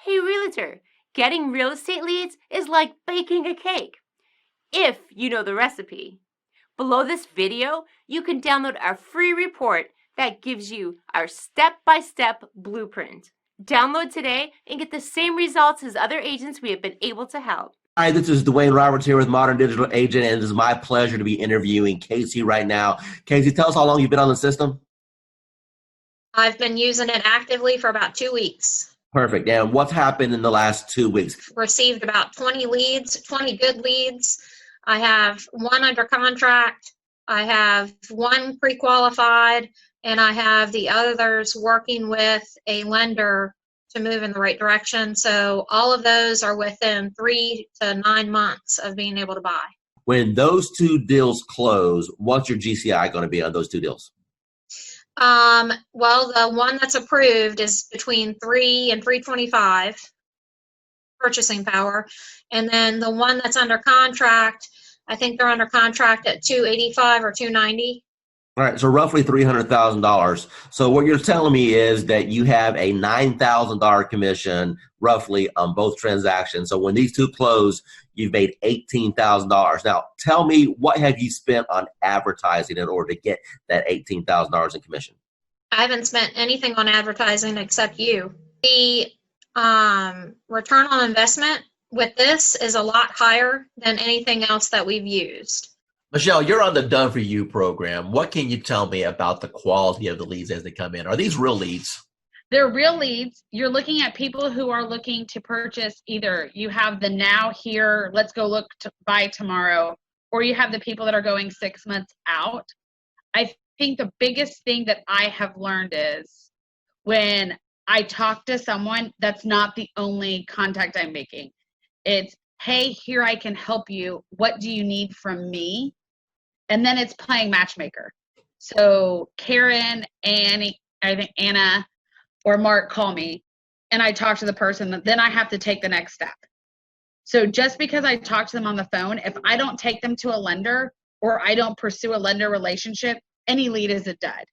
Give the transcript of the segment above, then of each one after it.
Hey realtor, getting real estate leads is like baking a cake, if you know the recipe. Below this video, you can download our free report that gives you our step-by-step blueprint. Download today and get the same results as other agents we have been able to help. Hi, this is Dwayne Roberts here with Modern Digital Agent, and it is my pleasure to be interviewing Casey right now. Casey, tell us how long you've been on the system. I've been using it actively for about 2 weeks. Perfect. And what's happened in the last 2 weeks? Received about 20 leads, 20 good leads. I have one under contract. I have one pre-qualified, and I have the others working with a lender to move in the right direction. So all of those are within 3 to 9 months of being able to buy. When those two deals close, what's your GCI going to be on those two deals? Well, the one that's approved is between 3 and 325 purchasing power. And then the one that's under contract, I think they're under contract at 285 or 290. All right, so roughly $300,000. So what you're telling me is that you have a $9,000 commission roughly on both transactions. So when these two close, you've made $18,000. Now, tell me, what have you spent on advertising in order to get that $18,000 in commission? I haven't spent anything on advertising except you. The return on investment with this is a lot higher than anything else that we've used. Michelle, you're on the Done For You program. What can you tell me about the quality of the leads as they come in? Are these real leads? They're real leads. You're looking at people who are looking to purchase. Either you have the now, here, let's go look to buy tomorrow, or you have the people that are going 6 months out. I think the biggest thing that I have learned is when I talk to someone, that's not the only contact I'm making. It's, hey, here, I can help you. What do you need from me? And then it's playing matchmaker. So Karen, Annie, I think Anna or Mark call me and I talk to the person, then I have to take the next step. So just because I talk to them on the phone, if I don't take them to a lender or I don't pursue a lender relationship, any lead is a dud.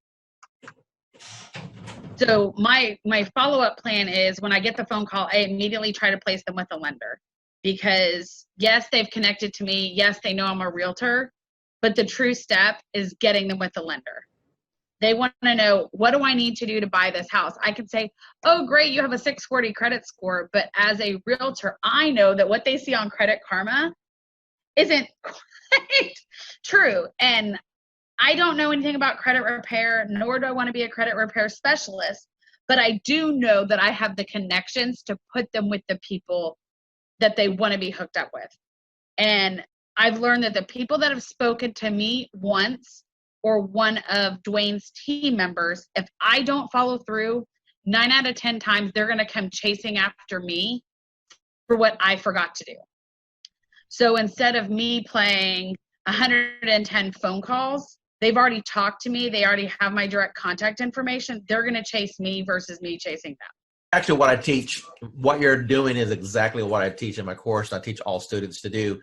So my follow-up plan is when I get the phone call, I immediately try to place them with a lender. Because yes, they've connected to me. Yes, they know I'm a realtor, but the true step is getting them with the lender. They want to know, what do I need to do to buy this house? I can say, oh, great, you have a 640 credit score. But as a realtor, I know that what they see on Credit Karma isn't quite true. And I don't know anything about credit repair, nor do I want to be a credit repair specialist. But I do know that I have the connections to put them with the people that they want to be hooked up with. And I've learned that the people that have spoken to me once or one of Dwayne's team members, if I don't follow through, 9 out of 10 times, they're going to come chasing after me for what I forgot to do. So instead of me playing 110 phone calls, they've already talked to me. They already have my direct contact information. They're going to chase me versus me chasing them. Actually, what I teach, what you're doing is exactly what I teach in my course. And I teach all students to do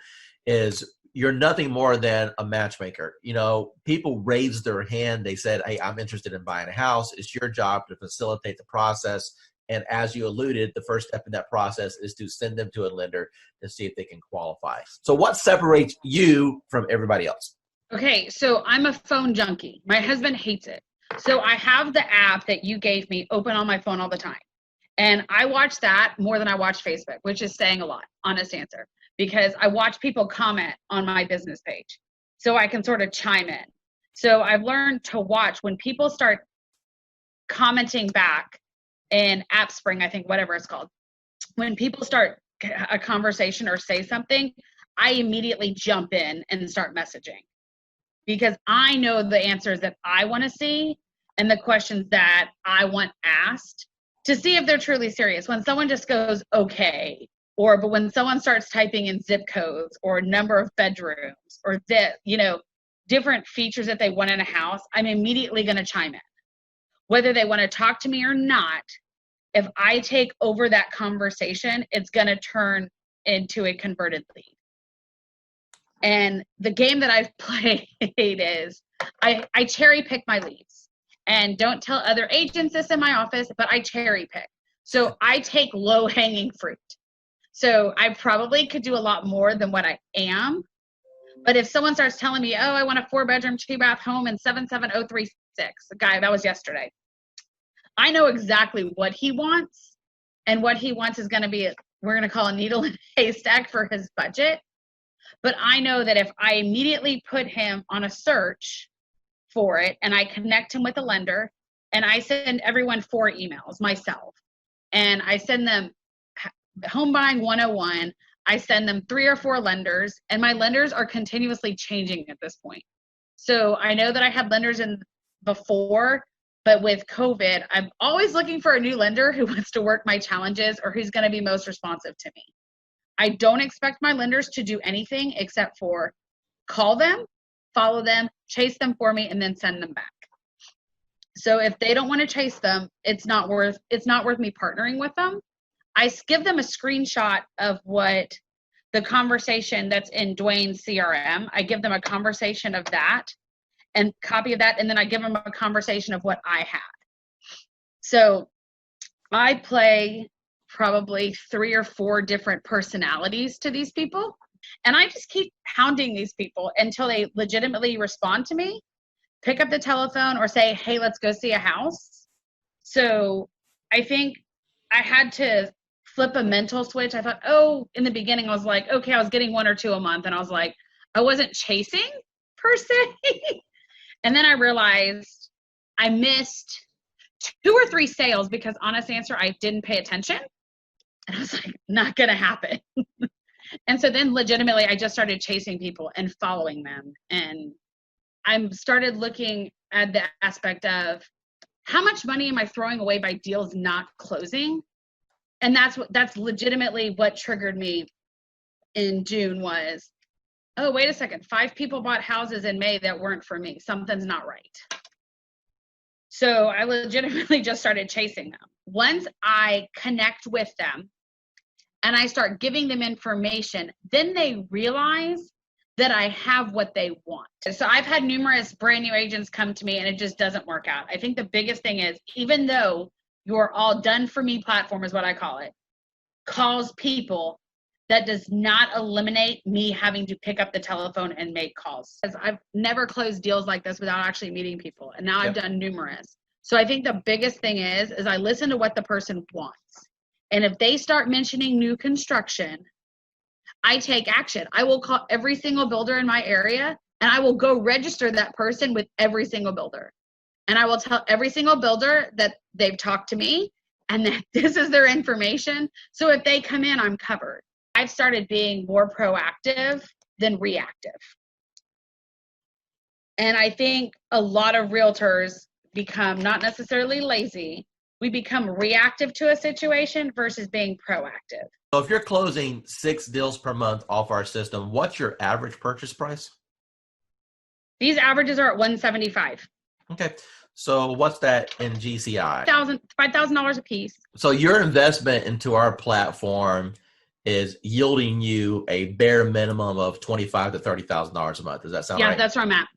is you're nothing more than a matchmaker. You know, people raised their hand. They said, hey, I'm interested in buying a house. It's your job to facilitate the process. And as you alluded, the first step in that process is to send them to a lender to see if they can qualify. So what separates you from everybody else? Okay, so I'm a phone junkie. My husband hates it. So I have the app that you gave me open on my phone all the time. And I watch that more than I watch Facebook, which is saying a lot, honest answer, because I watch people comment on my business page so I can sort of chime in. So I've learned to watch when people start commenting back in AppSpring, I think, whatever it's called. When people start a conversation or say something, I immediately jump in and start messaging because I know the answers that I want to see and the questions that I want asked, to see if they're truly serious. When someone just goes, okay, but when someone starts typing in zip codes or number of bedrooms or different features that they want in a house, I'm immediately going to chime in. Whether they want to talk to me or not, if I take over that conversation, it's going to turn into a converted lead. And the game that I've played is I cherry pick my leads. And don't tell other agents this in my office, but I cherry pick. So I take low hanging fruit. So I probably could do a lot more than what I am. But if someone starts telling me, oh, I want a 4-bedroom, 2-bath home in 77036, the guy, that was yesterday. I know exactly what he wants, and what he wants is going to be, we're going to call a needle in a haystack for his budget. But I know that if I immediately put him on a search for it and I connect him with a lender, and I send everyone 4 emails myself, and I send them Home Buying 101, I send them 3 or 4 lenders, and my lenders are continuously changing at this point. So I know that I had lenders in before, but with COVID, I'm always looking for a new lender who wants to work my challenges or who's going to be most responsive to me. I don't expect my lenders to do anything except for call them, follow them, chase them for me, and then send them back. So if they don't want to chase them, it's not worth me partnering with them. I give them a screenshot of what the conversation that's in Dwayne's CRM. I give them a conversation of that and copy of that, and then I give them a conversation of what I had. So I play probably 3 or 4 different personalities to these people, and I just keep hounding these people until they legitimately respond to me, pick up the telephone, or say, hey, let's go see a house. So I think I had to flip a mental switch. I thought, in the beginning I was like, okay, I was getting 1 or 2 a month, and I was like, I wasn't chasing per se. And then I realized I missed 2 or 3 sales because, honest answer, I didn't pay attention. And I was like, not gonna happen. And so then legitimately I just started chasing people and following them. And I started looking at the aspect of how much money am I throwing away by deals not closing? And that's legitimately what triggered me in June was, oh, wait a second, 5 people bought houses in May that weren't for me. Something's not right. So I legitimately just started chasing them. Once I connect with them and I start giving them information, then they realize that I have what they want. So I've had numerous brand new agents come to me and it just doesn't work out. I think the biggest thing is, even though your all done for me platform is what I call it, calls people, that does not eliminate me having to pick up the telephone and make calls. Because I've never closed deals like this without actually meeting people. And now I've done numerous. So I think the biggest thing is I listen to what the person wants. And if they start mentioning new construction, I take action. I will call every single builder in my area, and I will go register that person with every single builder. And I will tell every single builder that they've talked to me and that this is their information. So if they come in, I'm covered. I've started being more proactive than reactive. And I think a lot of realtors become not necessarily lazy. We become reactive to a situation versus being proactive. So if you're closing 6 deals per month off our system, what's your average purchase price? These averages are at $175. Okay. So what's that in GCI? $5,000 a piece. So your investment into our platform is yielding you a bare minimum of $25,000 to $30,000 a month. Does that sound right? Yeah, that's where I'm at.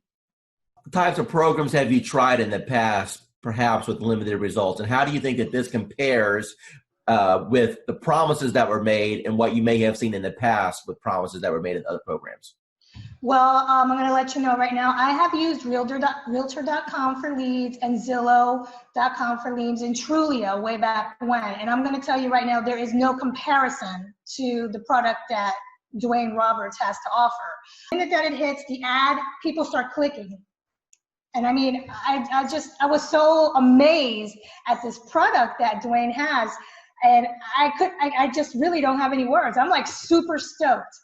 What types of programs have you tried in the past, perhaps with limited results? And how do you think that this compares with the promises that were made and what you may have seen in the past with promises that were made in other programs? Well, I'm going to let you know right now, I have used Realtor.com for leads and Zillow.com for leads and Trulio way back when. And I'm going to tell you right now, there is no comparison to the product that Dwayne Roberts has to offer. The minute that it hits the ad, people start clicking. And I mean, I was so amazed at this product that Dwayne has. And I just really don't have any words. I'm like super stoked.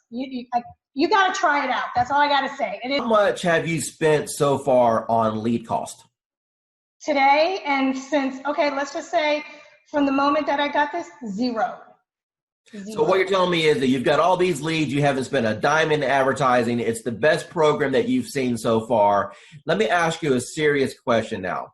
You got to try it out. That's all I got to say. How much have you spent so far on lead cost? Today and since, okay, let's just say from the moment that I got this, zero. So what you're telling me is that you've got all these leads, you haven't spent a dime in advertising. It's the best program that you've seen so far. Let me ask you a serious question now.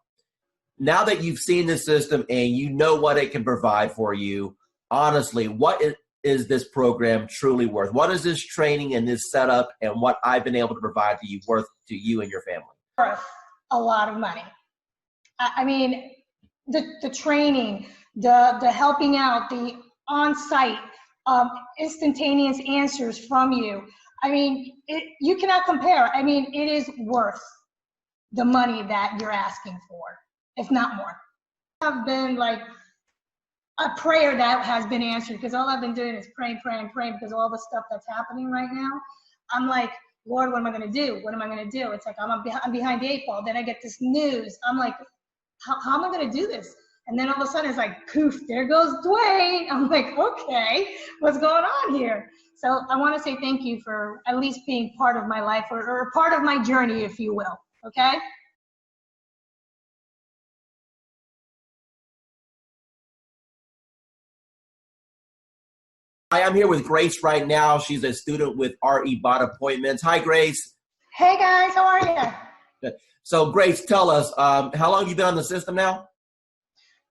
Now that you've seen the system and you know what it can provide for you, honestly, what is this program truly worth? What is this training and this setup and what I've been able to provide to you worth to you and your family? Worth a lot of money. I mean, the training, the helping out, the on-site instantaneous answers from you. I mean, you cannot compare. I mean, it is worth the money that you're asking for, if not more. I've been like a prayer that has been answered, because all I've been doing is praying because of all the stuff that's happening right now. I'm like, Lord, what am I going to do? What am I going to do? It's like I'm behind the 8 ball. Then I get this news. I'm like, how am I going to do this? And then all of a sudden it's like, poof, there goes Dwayne. I'm like, okay, what's going on here? So I want to say thank you for at least being part of my life, or part of my journey, if you will. Okay? Hi, I'm here with Grace right now. She's a student with RE Bot Appointments. Hi, Grace. Hey guys, how are you? Good. So Grace, tell us, how long have you been on the system now?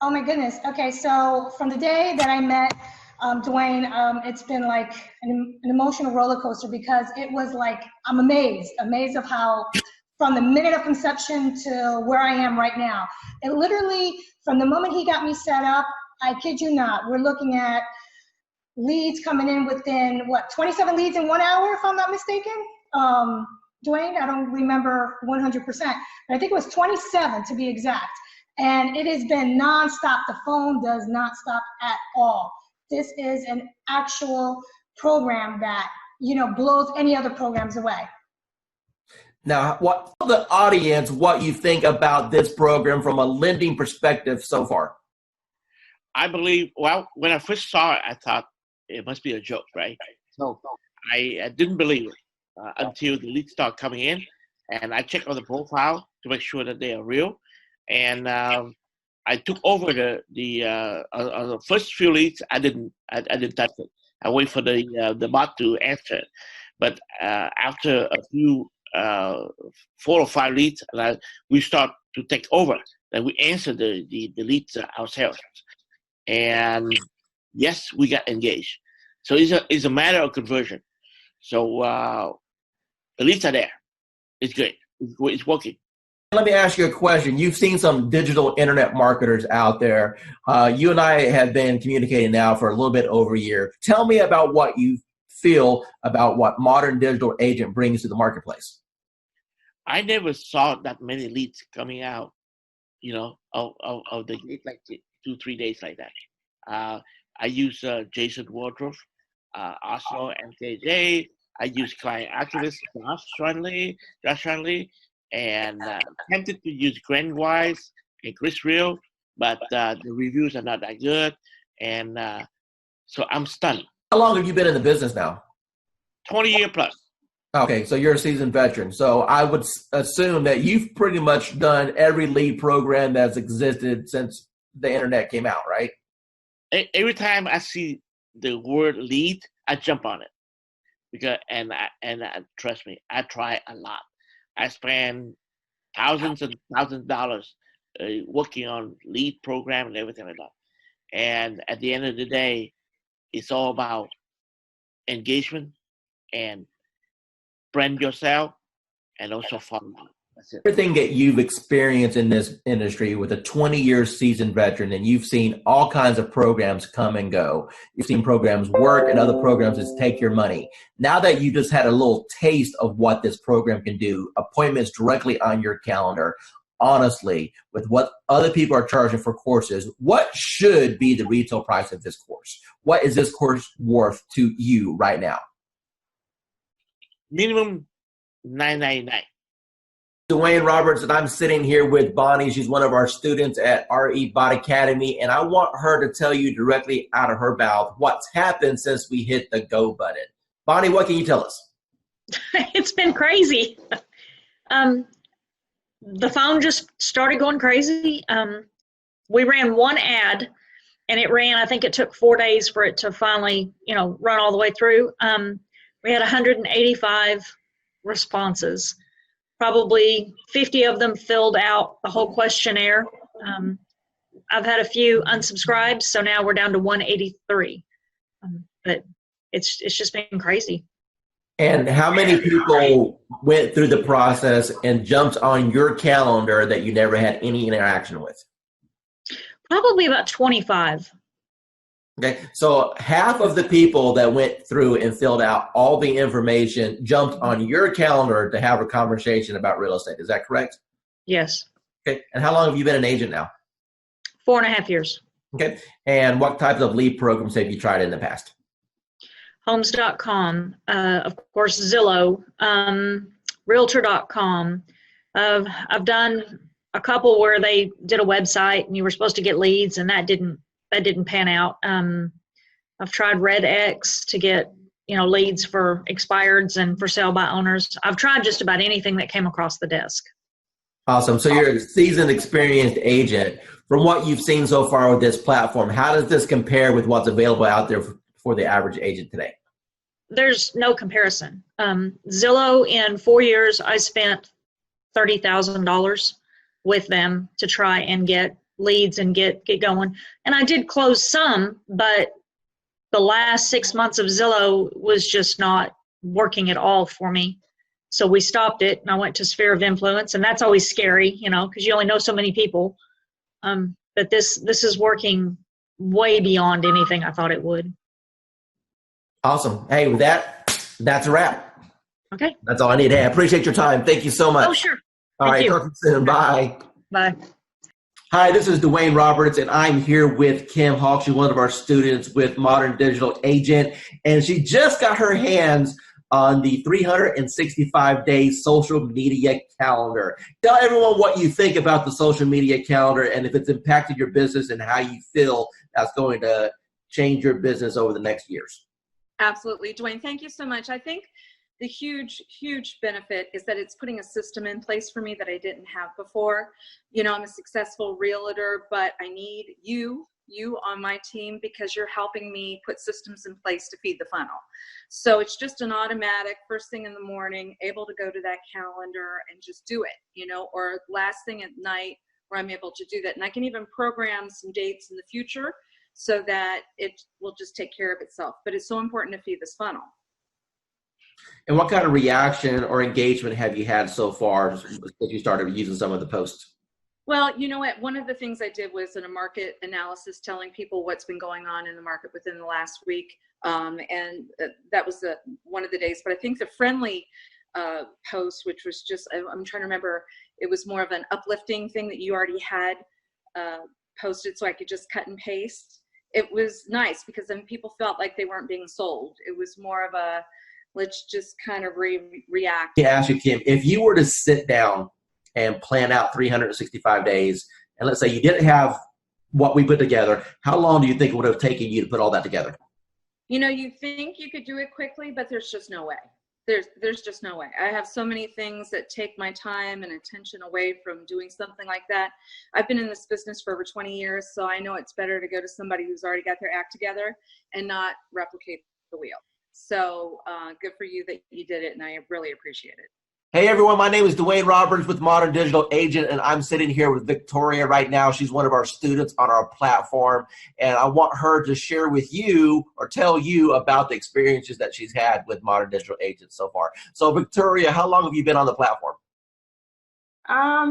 Oh my goodness. Okay, so from the day that I met Dwayne, it's been like an emotional roller coaster, because it was like, I'm amazed of how, from the minute of conception to where I am right now. It literally, from the moment he got me set up, I kid you not, we're looking at leads coming in within, 27 leads in 1 hour, if I'm not mistaken? Dwayne, I don't remember 100%, but I think it was 27 to be exact. And it has been nonstop. The phone does not stop at all. This is an actual program that, blows any other programs away. Now, what tell the audience what you think about this program from a lending perspective so far? I believe, well, when I first saw it, I thought it must be a joke, right? So I didn't believe it until the leads start coming in, and I checked on the profile to make sure that they are real. And I took over the first few leads. I didn't touch it. I wait for the bot to answer. But after a few 4 or 5 leads, we start to take over. And we answer the leads ourselves. And yes, we got engaged. So it's a matter of conversion. So the leads are there. It's good. It's working. Let me ask you a question. You've seen some digital internet marketers out there. You and I have been communicating now for a little bit over a year. Tell me about what you feel about what Modern Digital Agent brings to the marketplace. I never saw that many leads coming out, of the gate, like 2-3 days like that. I use Jason Wardrobe, also MKJ. I use Client Activist, Josh Shanley, and tempted to use Grant Wise and Chris Real, but the reviews are not that good, and so I'm stunned. How long have you been in the business now? 20 years plus. Okay, so you're a seasoned veteran. So I would assume that you've pretty much done every lead program that's existed since the internet came out, right? Every time I see the word lead, I jump on it, because and trust me, I try a lot. I spend thousands and thousands of dollars working on lead program and everything like that. And at the end of the day, it's all about engagement and brand yourself, and also follow. That's it. Everything that you've experienced in this industry with a 20-year seasoned veteran, and you've seen all kinds of programs come and go. You've seen programs work and other programs just take your money. Now that you just had a little taste of what this program can do, appointments directly on your calendar, honestly, with what other people are charging for courses, what should be the retail price of this course? What is this course worth to you right now? Minimum $9.99. Dwayne Roberts, and I'm sitting here with Bonnie. She's one of our students at RE Bot Academy, and I want her to tell you directly out of her mouth what's happened since we hit the go button. Bonnie, what can you tell us? It's been crazy. The phone just started going crazy. We ran one ad, and it ran, I think it took 4 days for it to finally, run all the way through. We had 185 responses. Probably 50 of them filled out the whole questionnaire. I've had a few unsubscribed, so now we're down to 183. But it's just been crazy. And how many people went through the process and jumped on your calendar that you never had any interaction with? Probably about 25. Okay, so half of the people that went through and filled out all the information jumped on your calendar to have a conversation about real estate. Is that correct? Yes. Okay, and how long have you been an agent now? 4.5 years. Okay, and what types of lead programs have you tried in the past? Homes.com, of course, Zillow, Realtor.com. I've done a couple where they did a website and you were supposed to get leads, and that didn't pan out. I've tried RedX to get leads for expireds and for sale by owners. I've tried just about anything that came across the desk. Awesome. So you're a seasoned, experienced agent. From what you've seen so far with this platform, how does this compare with what's available out there for the average agent today? There's no comparison. Zillow, in 4 years, I spent $30,000 with them to try and get leads and get going. And I did close some, but the last 6 months of Zillow was just not working at all for me. So we stopped it, and I went to Sphere of Influence, and that's always scary, because you only know so many people. But this is working way beyond anything I thought it would. Awesome. Hey, with that's a wrap. Okay. That's all I need. Hey, I appreciate your time. Thank you so much. Oh, sure. All right. Talk to you soon. Bye. Bye. Hi, this is Dwayne Roberts, and I'm here with Kim Hawk. She's one of our students with Modern Digital Agent, and she just got her hands on the 365-day social media calendar. Tell everyone what you think about the social media calendar and if it's impacted your business and how you feel that's going to change your business over the next years. Absolutely. Dwayne, thank you so much. I think the huge benefit is that it's putting a system in place for me that I didn't have before. I'm a successful realtor, but I need you on my team because you're helping me put systems in place to feed the funnel. So it's just an automatic first thing in the morning, able to go to that calendar and just do it, or last thing at night where I'm able to do that. And I can even program some dates in the future so that it will just take care of itself. But it's so important to feed this funnel. And what kind of reaction or engagement have you had so far since you started using some of the posts? Well, you know what? One of the things I did was in a market analysis telling people what's been going on in the market within the last week. And that was one of the days. But I think the friendly post, which was just, I'm trying to remember, it was more of an uplifting thing that you already had posted so I could just cut and paste. It was nice because then people felt like they weren't being sold. It was more of a, let's just kind of react. Yeah, ask you, Kim, if you were to sit down and plan out 365 days, and let's say you didn't have what we put together, how long do you think it would have taken you to put all that together? You think you could do it quickly, but there's just no way. There's just no way. I have so many things that take my time and attention away from doing something like that. I've been in this business for over 20 years, so I know it's better to go to somebody who's already got their act together and not replicate the wheel. So good for you that you did it, and I really appreciate it. Hey everyone, my name is Dwayne Roberts with Modern Digital Agent, and I'm sitting here with Victoria right now. She's one of our students on our platform, and I want her to share with you or tell you about the experiences that she's had with Modern Digital Agent so far. So Victoria, how long have you been on the platform?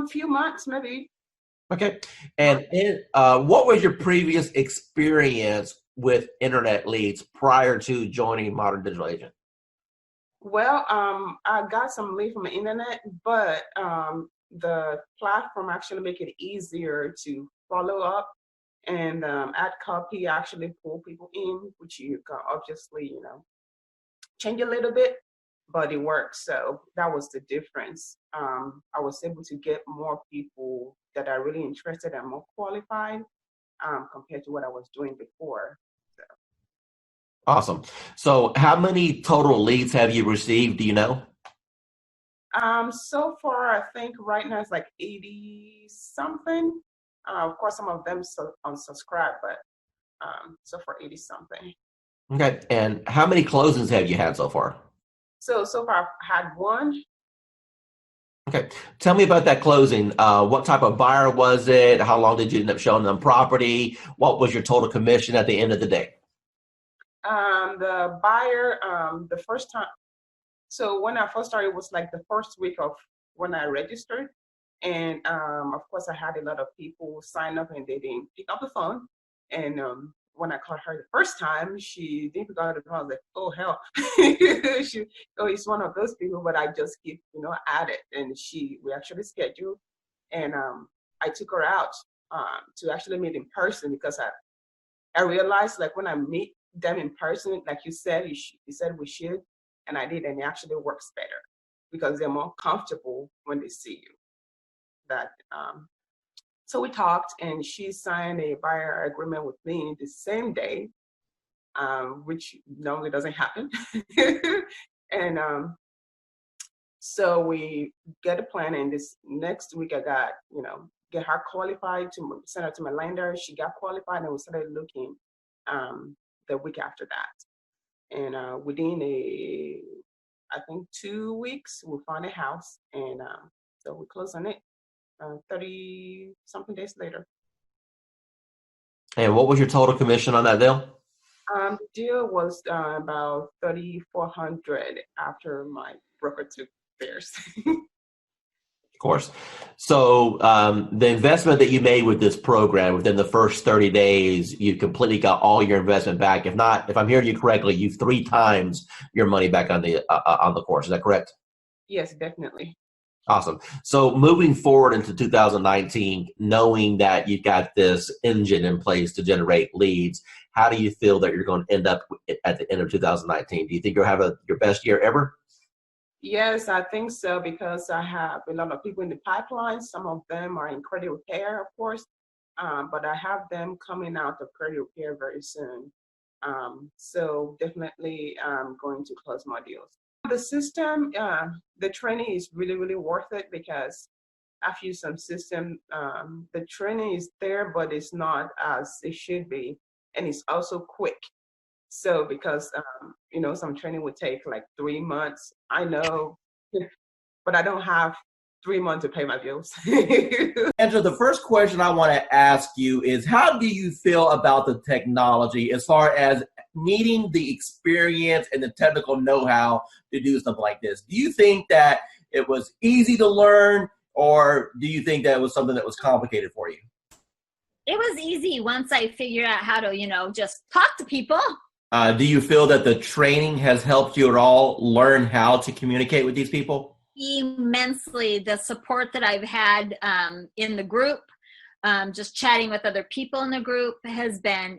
Few months, maybe. Okay, and what was your previous experience with internet leads prior to joining Modern Digital Agent? Well, I got some lead from the internet, but the platform actually make it easier to follow up and add copy, actually pull people in, which you can obviously, change a little bit, but it works. So that was the difference. I was able to get more people that are really interested and more qualified compared to what I was doing before. Awesome. So how many total leads have you received? Do you know? So far, I think right now it's like 80 something. Of course, some of them unsubscribe, but so far 80 something. Okay. And how many closings have you had so far? So far I've had one. Okay. Tell me about that closing. What type of buyer was it? How long did you end up showing them property? What was your total commission at the end of the day? The buyer, the first time, so when I first started, it was like the first week of when I registered, And of course, I had a lot of people sign up and they didn't pick up the phone. And when I called her the first time, she didn't pick up the phone. I was like, oh, hell. It's one of those people, but I just keep, at it. And we actually scheduled. And I took her out to actually meet in person because I realized, like, when I meet them in person, like you said, you said we should, and I did, and it actually works better because they're more comfortable when they see you. So we talked, and she signed a buyer agreement with me the same day, which normally doesn't happen. And so we get a plan, and this next week I got, get her qualified to send her to my lender. She got qualified, and we started looking the week after that. And within I think 2 weeks, we found a house, and so we closed on it 30 something days later. And what was your total commission on that deal? The deal was about $3,400 after my broker took theirs. Of course. So the investment that you made with this program within the first 30 days, you completely got all your investment back. If I'm hearing you correctly, you've 3 times your money back on the course. Is that correct? Yes, definitely. Awesome. So moving forward into 2019, knowing that you've got this engine in place to generate leads, how do you feel that you're going to end up at the end of 2019? Do you think you'll have your best year ever? Yes, I think so, because I have a lot of people in the pipeline. Some of them are in credit repair, of course, but I have them coming out of credit repair very soon. So definitely I'm going to close more deals. The system, the training is really, really worth it because I've used some system. The training is there, but it's not as it should be. And it's also quick. So because, some training would take like 3 months, I know, but I don't have 3 months to pay my bills. Angela, the first question I want to ask you is, how do you feel about the technology as far as needing the experience and the technical know-how to do something like this? Do you think that it was easy to learn, or do you think that it was something that was complicated for you? It was easy once I figured out how to, just talk to people. Do you feel that the training has helped you at all learn how to communicate with these people? Immensely. The support that I've had in the group, just chatting with other people in the group, has been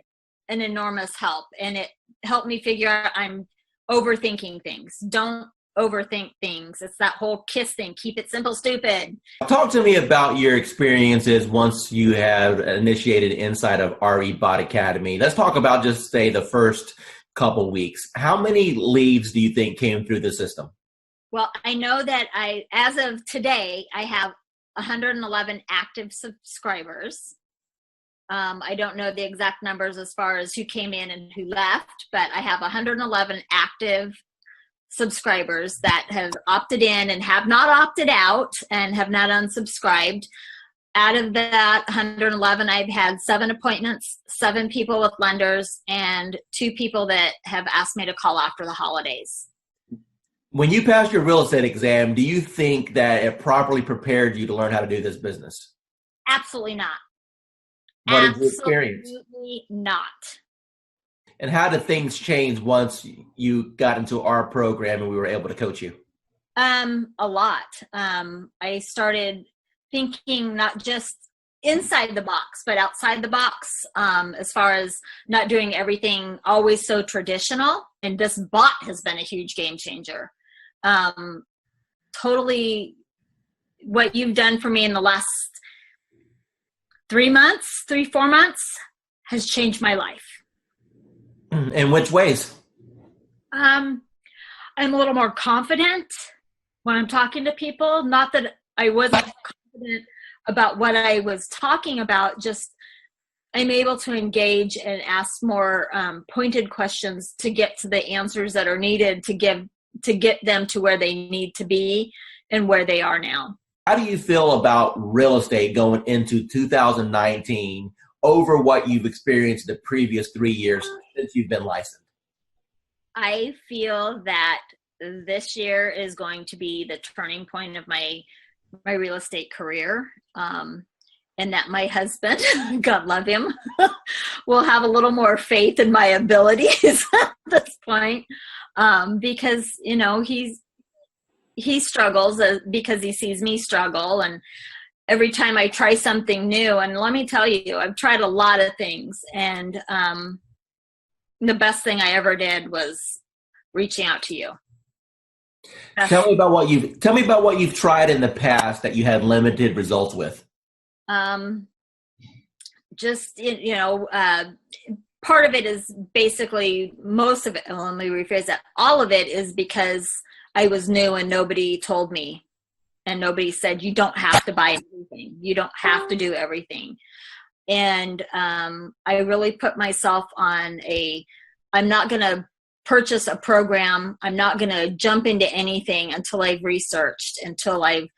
an enormous help. And it helped me figure out I'm overthinking things. Don't overthink things. It's that whole KISS thing. Keep it simple, stupid. Talk to me about your experiences once you have initiated inside of RE Bot Academy. Let's talk about just say the first couple weeks. How many leads do you think came through the system? Well, I know that as of today, I have 111 active subscribers. I don't know the exact numbers as far as who came in and who left, but I have 111 active subscribers that have opted in and have not opted out and have not unsubscribed. Out of that 111, I've had 7 appointments, 7 people with lenders, and 2 people that have asked me to call after the holidays. When you passed your real estate exam, do you think that it properly prepared you to learn how to do this business? Absolutely not. What is your experience? Absolutely not. And how did things change once you got into our program and we were able to coach you? A lot. I started thinking not just inside the box, but outside the box, as far as not doing everything always so traditional. And this bot has been a huge game changer. Totally what you've done for me in the last 4 months has changed my life. In which ways? I'm a little more confident when I'm talking to people. Not that I wasn't confident about what I was talking about, just I'm able to engage and ask more pointed questions to get to the answers that are needed to get them to where they need to be and where they are now. How do you feel about real estate going into 2019 over what you've experienced the previous 3 years since you've been licensed? I feel that this year is going to be the turning point of my my real estate career. And that my husband, God love him, will have a little more faith in my abilities at this point, because he struggles because he sees me struggle, and every time I try something new, and let me tell you, I've tried a lot of things, and the best thing I ever did was reaching out to you. Tell me about what you've tried in the past that you had limited results with. Just, part of it is basically, most of it, let me rephrase that, all of it is because I was new and nobody told me, and nobody said, you don't have to buy everything. You don't have to do everything. And I really put myself on I'm not going to purchase a program. I'm not going to jump into anything until I've researched, until I've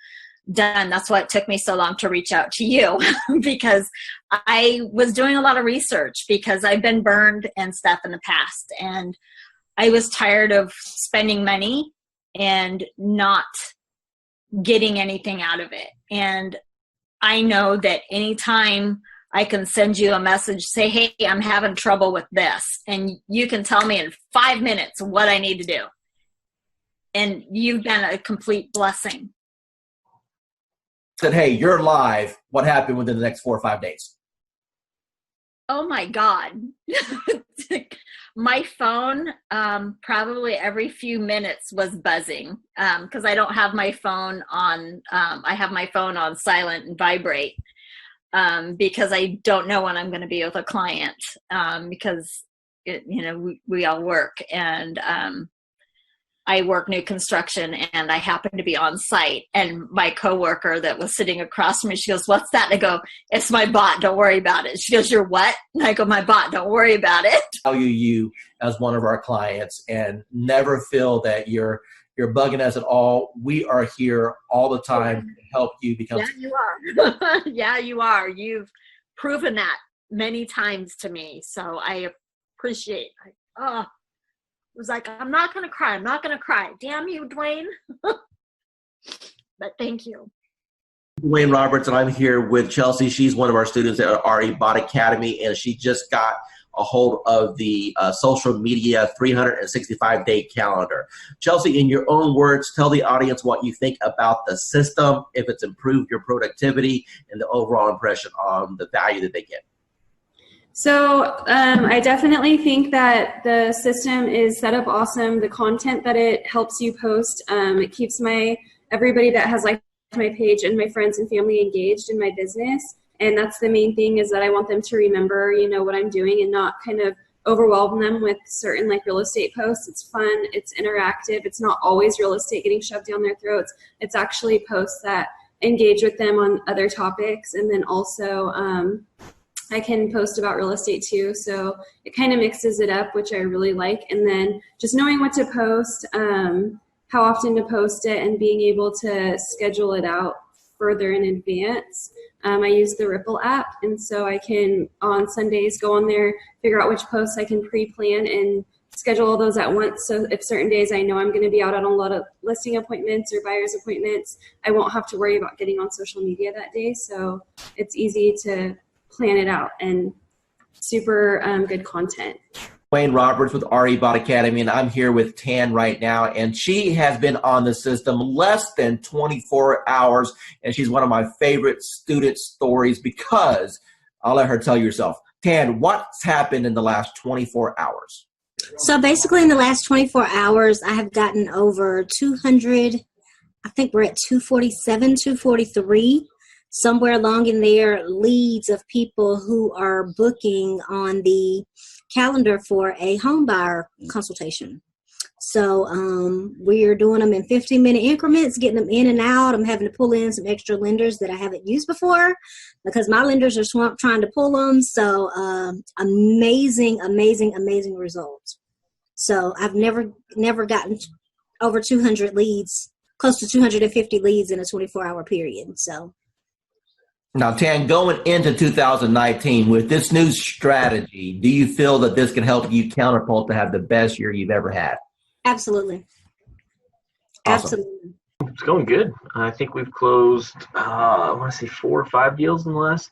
done. That's why it took me so long to reach out to you, because I was doing a lot of research, because I've been burned and stuff in the past, and I was tired of spending money and not getting anything out of it. And I know that anytime I can send you a message, say, hey, I'm having trouble with this, and you can tell me in 5 minutes what I need to do. And you've been a complete blessing. Said, hey, you're live. What happened within the next 4 or 5 days? Oh my God. My phone, probably every few minutes was buzzing, because I don't have my phone on, I have my phone on silent and vibrate, because I don't know when I'm going to be with a client, because we all work, and I work new construction, and I happen to be on site, and my coworker that was sitting across from me, she goes, what's that? And I go, it's my bot. Don't worry about it. She goes, you're what? And I go, my bot. Don't worry about it. Value you as one of our clients, and never feel that you're bugging us at all. We are here all the time to help you become. Yeah, you are. Yeah, you are. You've proven that many times to me. So I appreciate it. It was like, I'm not going to cry. I'm not going to cry. Damn you, Dwayne. But thank you. Dwayne Roberts, and I'm here with Chelsea. She's one of our students at RE Bot Academy, and she just got a hold of the social media 365-day calendar. Chelsea, in your own words, tell the audience what you think about the system, if it's improved your productivity, and the overall impression on the value that they get. So I definitely think that the system is set up awesome. The content that it helps you post, it keeps everybody that has liked my page and my friends and family engaged in my business. And that's the main thing, is that I want them to remember, what I'm doing, and not kind of overwhelm them with certain real estate posts. It's fun, it's interactive, it's not always real estate getting shoved down their throats. It's actually posts that engage with them on other topics. And then also I can post about real estate too. So it kind of mixes it up, which I really like. And then just knowing what to post, how often to post it, and being able to schedule it out further in advance. I use the Ripple app, and so I can, on Sundays, go on there, figure out which posts I can pre-plan and schedule all those at once. So if certain days I know I'm going to be out on a lot of listing appointments or buyer's appointments, I won't have to worry about getting on social media that day. So it's easy to plan it out, and super good content. Dwayne Roberts with RE Bot Academy, and I'm here with Tan right now, and she has been on the system less than 24 hours, and she's one of my favorite student stories, because I'll let her tell you herself. Tan, what's happened in the last 24 hours? So basically in the last 24 hours, I have gotten over 200, I think we're at 247, 243, somewhere along in there, leads of people who are booking on the calendar for a home buyer consultation. So we're doing them in 15-minute increments, getting them in and out. I'm having to pull in some extra lenders that I haven't used before, because my lenders are swamped trying to pull them. So amazing, amazing, amazing results. So I've never gotten over 200 leads, close to 250 leads in a 24-hour period. So. Now, Tan, going into 2019 with this new strategy, do you feel that this can help you catapult to have the best year you've ever had? Absolutely. Awesome. Absolutely. It's going good. I think we've closed, I want to say 4 or 5 deals in the last,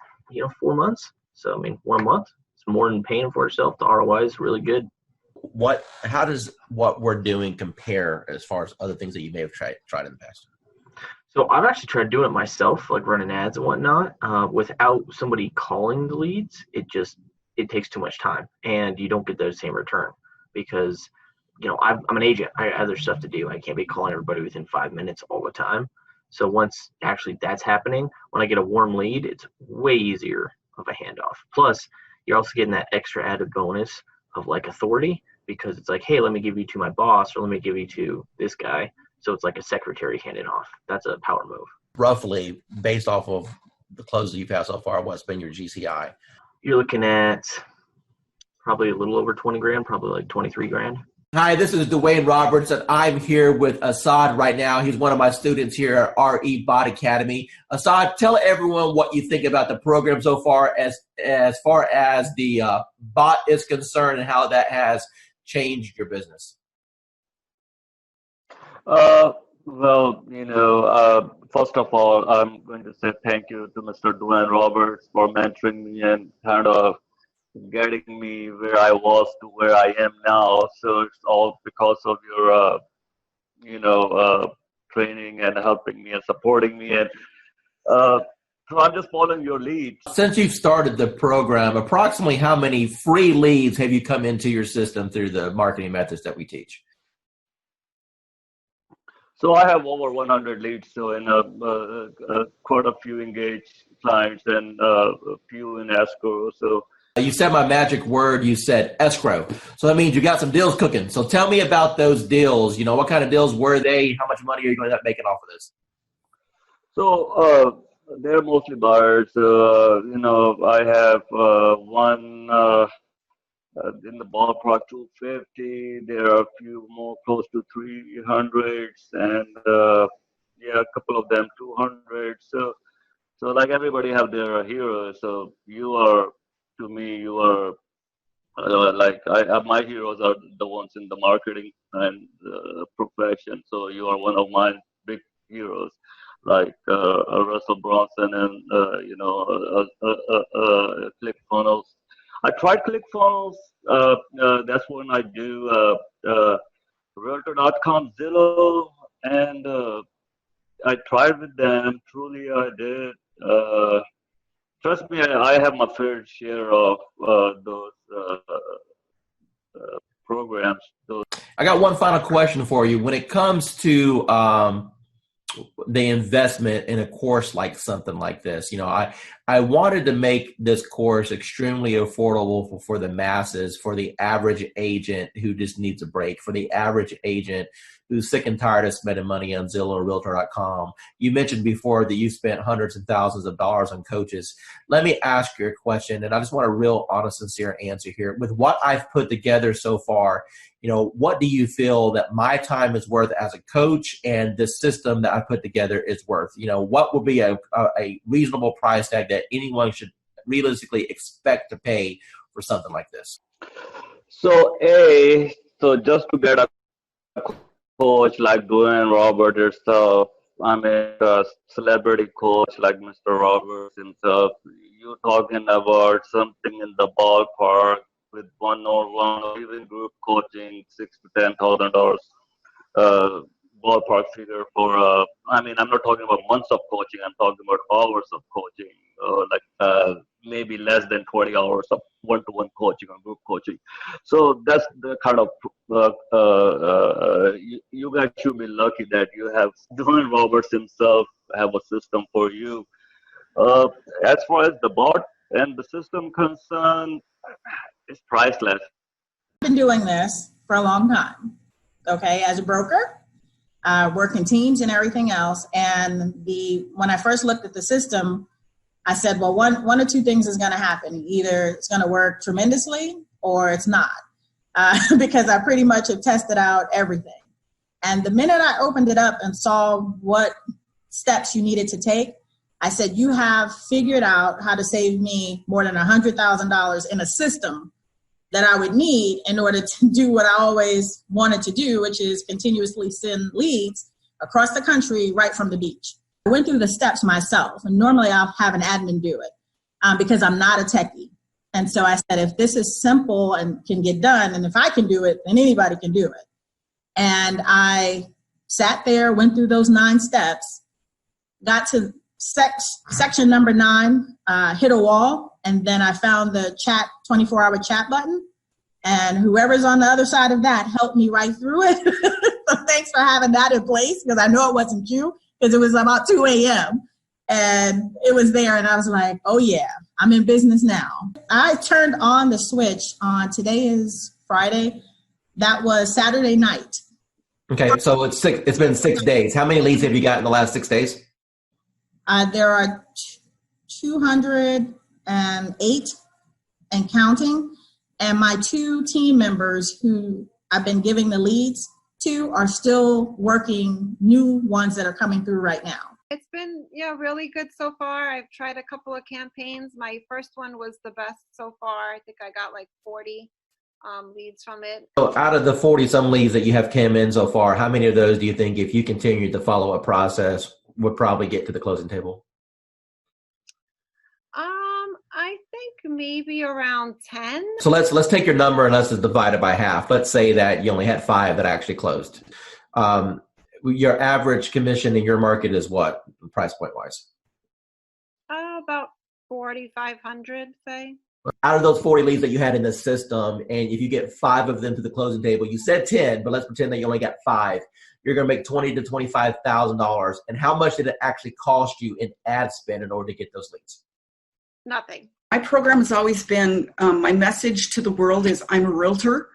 4 months. So, I mean, 1 month, it's more than paying for itself. The ROI is really good. How does what we're doing compare as far as other things that you may have tried in the past? So I've actually tried doing it myself, like running ads and whatnot. Without somebody calling the leads, it takes too much time, and you don't get the same return because, I'm an agent. I have other stuff to do. I can't be calling everybody within 5 minutes all the time. So once actually that's happening, when I get a warm lead, it's way easier of a handoff. Plus, you're also getting that extra added bonus of like authority, because it's like, hey, let me give you to my boss, or let me give you to this guy. So it's like a secretary handing off. That's a power move. Roughly, based off of the closes you've had so far, what's been your GCI? You're looking at probably a little over 20 grand, probably like 23 grand. Hi, this is Dwayne Roberts, and I'm here with Assad right now. He's one of my students here at RE Bot Academy. Assad, tell everyone what you think about the program so far as the bot is concerned and how that has changed your business. Well, first of all, I'm going to say thank you to Mr. Dwayne Roberts for mentoring me and kind of getting me where I was to where I am now. So it's all because of your, training and helping me and supporting me. And so I'm just following your lead. Since you've started the program, approximately how many free leads have you come into your system through the marketing methods that we teach? So I have over 100 leads, so in quite a few engaged clients and a few in escrow. So you said my magic word. You said escrow. So that means you got some deals cooking. So tell me about those deals. What kind of deals were they? How much money are you going to end up making off of this? So they're mostly buyers. I have one in the ballpark 250. There are a few more close to 300s, and a couple of them 200. So like everybody have their heroes. So to me, you are my heroes are the ones in the marketing and profession. So you are one of my big heroes, like Russell Brunson and ClickFunnels. I tried ClickFunnels. That's when I do Realtor.com, Zillow, and I tried with them. Truly, I did. Trust me, I have my fair share of those programs. I got one final question for you. When it comes to the investment in a course like something like this, I wanted to make this course extremely affordable for the masses, for the average agent who just needs a break, for the average agent who's sick and tired of spending money on Zillow or Realtor.com. You mentioned before that you spent hundreds and thousands of dollars on coaches. Let me ask you a question, and I just want a real honest, sincere answer here. With what I've put together so far, what do you feel that my time is worth as a coach and the system that I put together is worth? What would be a reasonable price tag that anyone should realistically expect to pay for something like this? So just to get a coach like Dwayne Roberts yourself, I mean a celebrity coach like Mr. Roberts himself, you're talking about something in the ballpark with one-on-one or even group coaching, $6,000 to $10,000 ballpark figure for. I'm not talking about months of coaching. I'm talking about hours of coaching, maybe less than 20 hours of one-to-one coaching or group coaching. So that's the kind of you guys should be lucky that you have Dwayne Roberts himself have a system for you. As far as the bot and the system concerned, it's priceless. I've been doing this for a long time, okay, as a broker, working teams and everything else. And when I first looked at the system, I said, well, one or two things is going to happen. Either it's going to work tremendously or it's not, because I pretty much have tested out everything. And the minute I opened it up and saw what steps you needed to take, I said, you have figured out how to save me more than $100,000 in a system that I would need in order to do what I always wanted to do, which is continuously send leads across the country right from the beach. I went through the steps myself, and normally I'll have an admin do it because I'm not a techie. And so I said, if this is simple and can get done, and if I can do it, then anybody can do it. And I sat there, went through those 9 steps, got to section number 9, hit a wall, and then I found the 24-hour chat button. And whoever's on the other side of that helped me right through it. So thanks for having that in place, because I know it wasn't you, because it was about 2 a.m. And it was there, and I was like, oh yeah, I'm in business now. I turned on the switch on, today is Friday, that was Saturday night. Okay, so it's been 6 days. How many leads have you got in the last 6 days? There are 208 and counting. And my 2 team members who I've been giving the leads to are still working new ones that are coming through right now. It's been, really good so far. I've tried a couple of campaigns. My first one was the best so far. I think I got like 40 leads from it. So out of the 40-some leads that you have come in so far, how many of those do you think, if you continued the follow-up process, would probably get to the closing table? I think maybe around 10. So let's take your number and let's just divide it by half. Let's say that you only had 5 that actually closed. Your average commission in your market is what, price point wise? About 4,500, say. Out of those 40 leads that you had in the system, and if you get 5 of them to the closing table, you said 10, but let's pretend that you only got 5. You're going to make $20,000 to $25,000. And how much did it actually cost you in ad spend in order to get those leads? Nothing. My program has always been, my message to the world is I'm a realtor,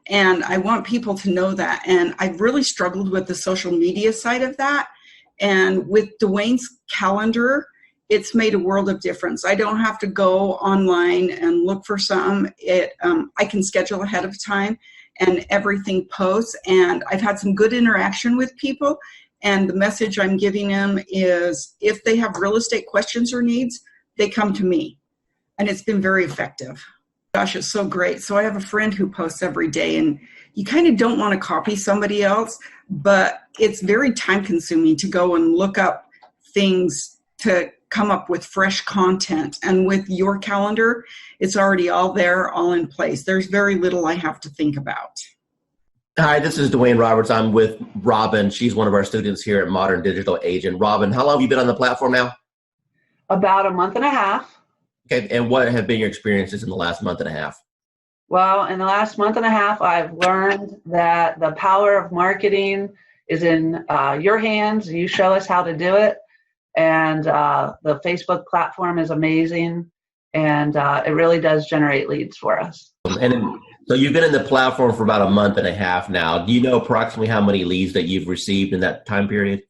and I want people to know that. And I've really struggled with the social media side of that. And with Dwayne's calendar, it's made a world of difference. I don't have to go online and look for something. I can schedule ahead of time, and everything posts. And I've had some good interaction with people. And the message I'm giving them is if they have real estate questions or needs, they come to me. And it's been very effective. Gosh, it's so great. So I have a friend who posts every day, and you kind of don't want to copy somebody else, but it's very time consuming to go and look up things to come up with fresh content. And with your calendar, it's already all there, all in place. There's very little I have to think about. Hi, this is Dwayne Roberts. I'm with Robin. She's one of our students here at Modern Digital Agent. Robin, how long have you been on the platform now? About a month and a half. Okay, and what have been your experiences in the last month and a half? Well, in the last month and a half, I've learned that the power of marketing is in your hands. You show us how to do it. And the Facebook platform is amazing. And it really does generate leads for us. And so you've been in the platform for about a month and a half now. Do you know approximately how many leads that you've received in that time period?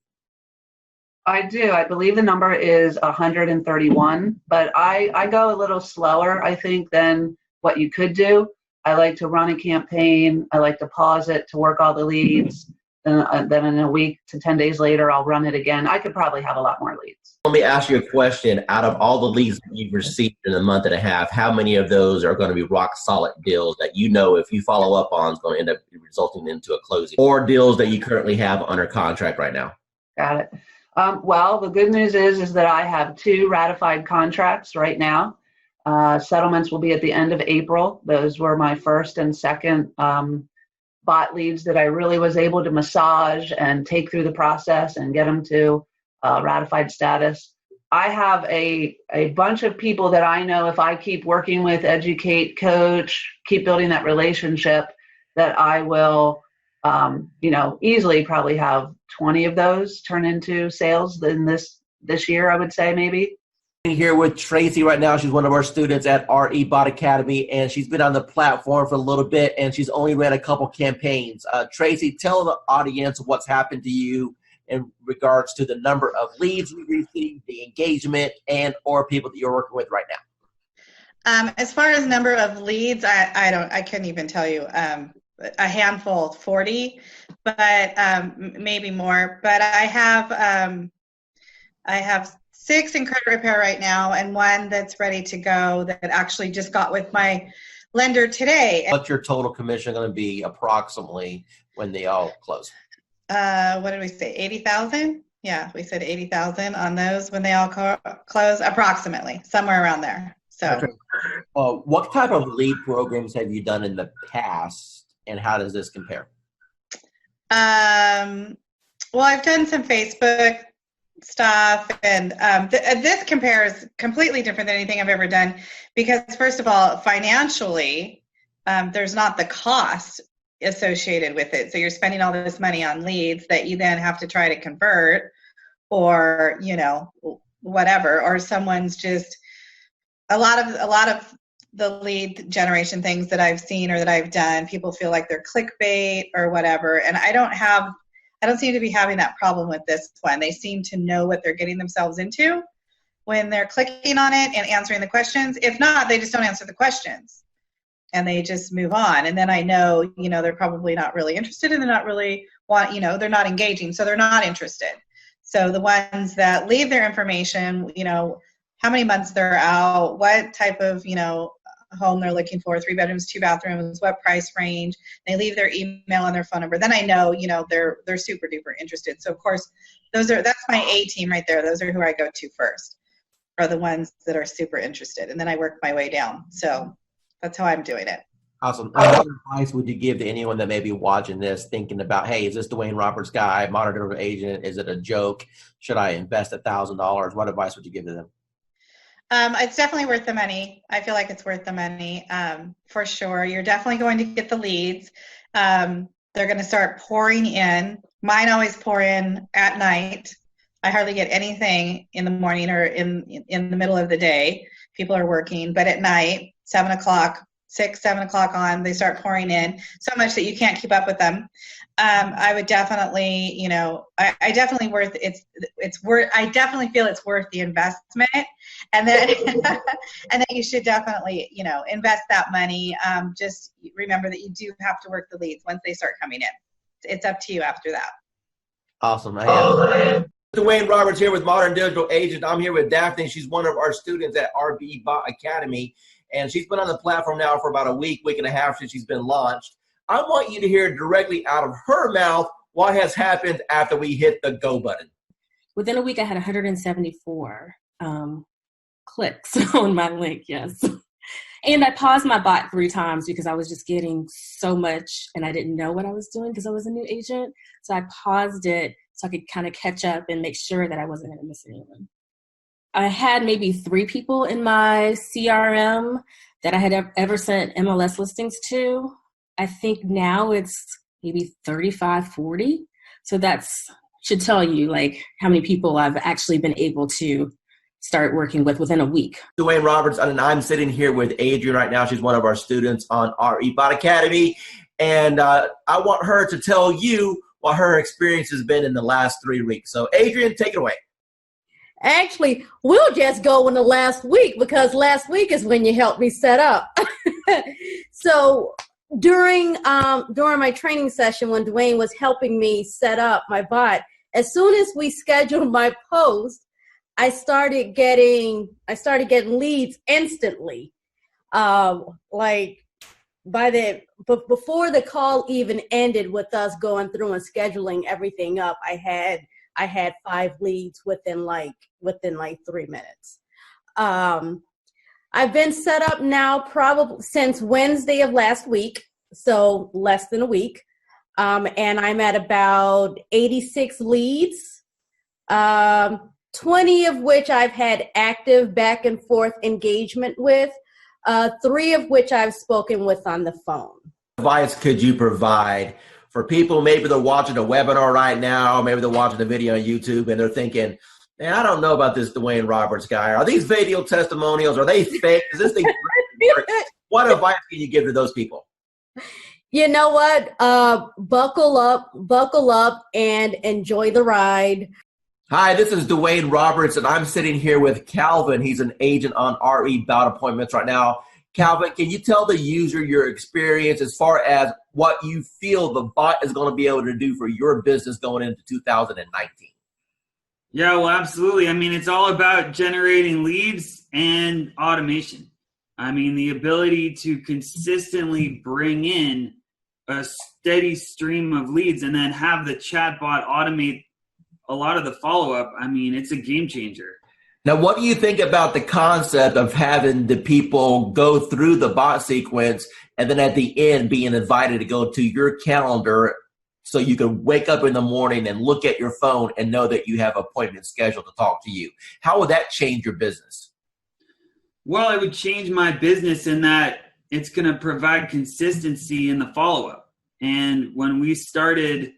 I do. I believe the number is 131, but I go a little slower, I think, than what you could do. I like to run a campaign. I like to pause it to work all the leads. Then in a week to 10 days later, I'll run it again. I could probably have a lot more leads. Let me ask you a question. Out of all the leads that you've received in a month and a half, how many of those are going to be rock solid deals that you know if you follow up on is going to end up resulting into a closing, or deals that you currently have under contract right now? Got it. Well, the good news is that I have 2 ratified contracts right now. Settlements will be at the end of April. Those were my first and second bot leads that I really was able to massage and take through the process and get them to ratified status. I have a bunch of people that I know if I keep working with, educate, coach, keep building that relationship, that I will easily probably have 20 of those turn into sales in this year, I would say maybe. Here with Tracy right now. She's one of our students at RE Bot Academy, and she's been on the platform for a little bit, and she's only ran a couple campaigns. Tracy, tell the audience what's happened to you in regards to the number of leads you received, the engagement, and or people that you're working with right now. As far as number of leads, I couldn't even tell you. A handful, 40, but maybe more. But I have 6 in credit repair right now, and 1 that's ready to go that actually just got with my lender today. What's your total commission going to be approximately when they all close? what did we say? 80,000? Yeah, we said 80,000 on those when they all close, approximately, somewhere around there. So, Okay. What type of lead programs have you done in the past, and how does this compare? well, I've done some Facebook stuff, and this compares completely different than anything I've ever done because, first of all, financially, there's not the cost associated with it. So you're spending all this money on leads that you then have to try to convert, or whatever, or someone's just a lot of the lead generation things that I've seen or that I've done, people feel like they're clickbait or whatever, and I don't seem to be having that problem with this one. They seem to know what they're getting themselves into when they're clicking on it and answering the questions. If not, they just don't answer the questions and they just move on. And then I know, they're probably not really interested and they're not really they're not engaging, so they're not interested. So the ones that leave their information, how many months they're out, what type of, home they're looking for, 3 bedrooms, 2 bathrooms, what price range, they leave their email and their phone number, then I know, they're super duper interested. So of course, that's my A team right there. Those are who I go to first, are the ones that are super interested. And then I work my way down. So that's how I'm doing it. Awesome. And what advice would you give to anyone that may be watching this thinking about, hey, is this Dwayne Roberts guy, modern digital agent? Is it a joke? Should I invest $1,000? What advice would you give to them? It's definitely worth the money. I feel like it's worth the money, for sure. You're definitely going to get the leads. They're going to start pouring in. Mine always pour in at night. I hardly get anything in the morning or in the middle of the day. People are working, but at night, 7 o'clock on, they start pouring in so much that you can't keep up with them. I would definitely, I definitely I definitely feel it's worth the investment. And then, and then you should definitely, invest that money. Just remember that you do have to work the leads once they start coming in. It's up to you after that. Awesome. Dwayne Roberts here with Modern Digital Agent. I'm here with Daphne. She's one of our students at RB Bot Academy, and she's been on the platform now for about a week and a half since she's been launched. I want you to hear directly out of her mouth what has happened after we hit the go button. Within a week, I had 174 clicks on my link, yes. And I paused my bot 3 times because I was just getting so much and I didn't know what I was doing because I was a new agent. So I paused it so I could kind of catch up and make sure that I wasn't going to miss anyone. I had maybe 3 people in my CRM that I had ever sent MLS listings to. I think now it's maybe 35, 40. So that's should tell you like how many people I've actually been able to start working with within a week. Dwayne Roberts, and I'm sitting here with Adrian right now. She's one of our students on RE Bot Academy. And I want her to tell you what her experience has been in the last 3 weeks. So Adrian, take it away. Actually, we'll just go in the last week because last week is when you helped me set up. So during my training session when Dwayne was helping me set up my bot, as soon as we scheduled my post, I started getting leads instantly. Like before the call even ended with us going through and scheduling everything up, I had 5 leads within like 3 minutes. I've been set up now probably since Wednesday of last week, so less than a week. And I'm at about 86 leads, 20 of which I've had active back and forth engagement with, 3 of which I've spoken with on the phone. What advice could you provide for people, maybe they're watching a webinar right now, maybe they're watching a video on YouTube and they're thinking, man, I don't know about this Dwayne Roberts guy. Are these video testimonials? Are they fake? Is this thing? What advice can you give to those people? You know what? Buckle up and enjoy the ride. Hi, this is Dwayne Roberts, and I'm sitting here with Calvin. He's an agent on RE Bot Appointments right now. Calvin, can you tell the user your experience as far as what you feel the bot is going to be able to do for your business going into 2019? Yeah, well, absolutely. I mean, it's all about generating leads and automation. I mean, the ability to consistently bring in a steady stream of leads and then have the chatbot automate a lot of the follow-up, I mean, it's a game changer. Now, what do you think about the concept of having the people go through the bot sequence and then at the end being invited to go to your calendar so you can wake up in the morning and look at your phone and know that you have appointments scheduled to talk to you? How would that change your business? Well, it would change my business in that it's going to provide consistency in the follow-up. And when we started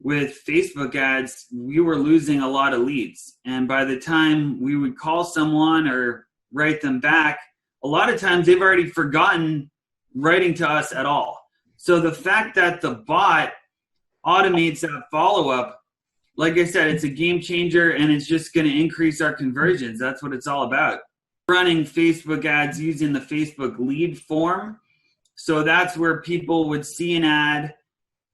with Facebook ads, we were losing a lot of leads. And by the time we would call someone or write them back, a lot of times they've already forgotten writing to us at all. So the fact that the bot automates that follow-up, like I said, it's a game changer, and it's just going to increase our conversions. That's what it's all about. Running Facebook ads using the Facebook lead form. So that's where people would see an ad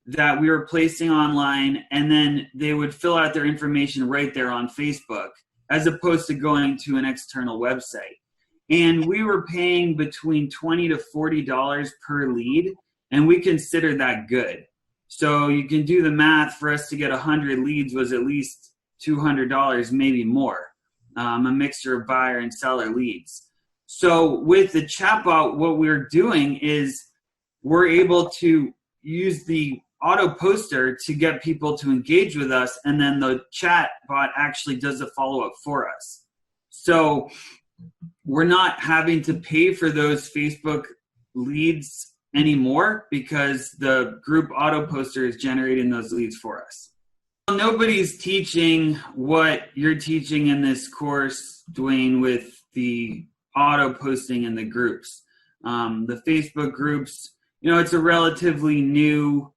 that we were placing online, and then they would fill out their information right there on Facebook, as opposed to going to an external website. And we were paying between $20 to $40 per lead, and we consider that good. So you can do the math. For us to get 100 leads was at least $200, maybe more, a mixture of buyer and seller leads. So with the chatbot, what we're doing is we're able to use the auto poster to get people to engage with us, and then the chat bot actually does the follow-up for us. So we're not having to pay for those Facebook leads anymore because the group auto poster is generating those leads for us. Nobody's teaching what you're teaching in this course, Dwayne, with the auto posting in the groups. The Facebook groups, it's a relatively new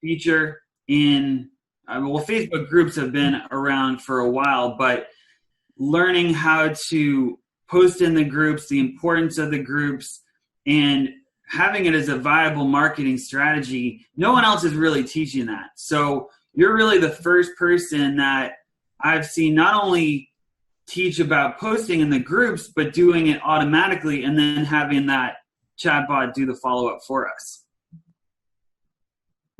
feature in, Facebook groups have been around for a while, but learning how to post in the groups, the importance of the groups, and having it as a viable marketing strategy, no one else is really teaching that. So you're really the first person that I've seen not only teach about posting in the groups, but doing it automatically and then having that chatbot do the follow-up for us.